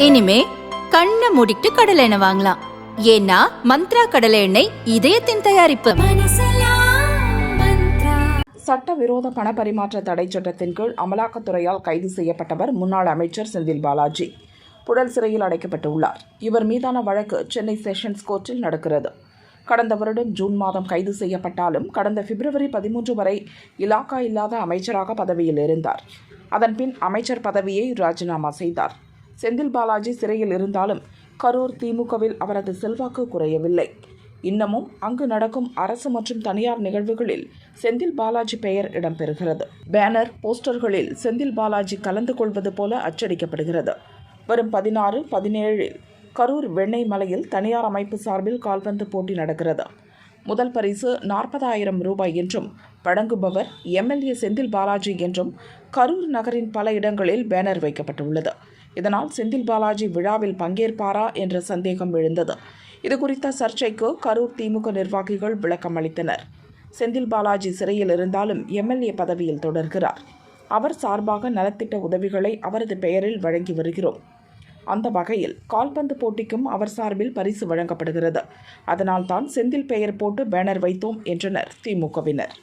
இனிமே கண்ணை மூடிட்டு கடலை எண்ணெய் வாங்கலாம். ஏன்னா மந்த்ரா கடலை எண்ணெய் இதயத்தின் தயாரிப்பு. சட்டவிரோத பண பரிமாற்ற தடை சட்டத்தின் கீழ் அமலாக்கத்துறையால் கைது செய்யப்பட்டவர் முன்னாள் அமைச்சர் செந்தில் பாலாஜி புழல் சிறையில் அடைக்கப்பட்டுள்ளார். இவர் மீதான வழக்கு சென்னை செஷன்ஸ் கோர்ட்டில் நடக்கிறது. கடந்த வருடம் ஜூன் மாதம் கைது செய்யப்பட்டாலும் கடந்த பிப்ரவரி 13 வரை இலாக்கா இல்லாத அமைச்சராக பதவியில் இருந்தார். அதன்பின் அமைச்சர் பதவியை ராஜினாமா செய்தார். செந்தில் பாலாஜி சிறையில் இருந்தாலும் கரூர் திமுகவில் அவரது செல்வாக்கு குறையவில்லை. இன்னமும் அங்கு நடக்கும் அரசு மற்றும் தனியார் நிகழ்வுகளில் செந்தில் பாலாஜி பெயர் இடம்பெறுகிறது. பேனர், போஸ்டர்களில் செந்தில் பாலாஜி கலந்து கொள்வது போல அச்சடிக்கப்படுகிறது. வரும் 16, 17 கரூர் வெண்ணெய் மலையில் தனியார் அமைப்பு சார்பில் கால்பந்து போட்டி நடக்கிறது. முதல் பரிசு 40,000 ரூபாய் என்றும் வழங்குபவர் எம்எல்ஏ செந்தில் பாலாஜி என்றும் கரூர் நகரின் பல இடங்களில் பேனர் வைக்கப்பட்டுள்ளது. இதனால் செந்தில் பாலாஜி விழாவில் பங்கேற்பாரா என்ற சந்தேகம் எழுந்தது. இதுகுறித்த சர்ச்சைக்கு கரூர் திமுக நிர்வாகிகள் விளக்கம் அளித்தனர். செந்தில் பாலாஜி சிறையில் இருந்தாலும் எம்எல்ஏ பதவியில் தொடர்கிறார். அவர் சார்பாக நலத்திட்ட உதவிகளை அவரது பெயரில் வழங்கி வருகிறோம். அந்த வகையில் கால்பந்து போட்டிக்கும் அவர் சார்பில் பரிசு வழங்கப்படுகிறது. அதனால்தான் செந்தில் பெயர் போட்டு பேனர் வைத்தோம் என்றனர் திமுகவினர்.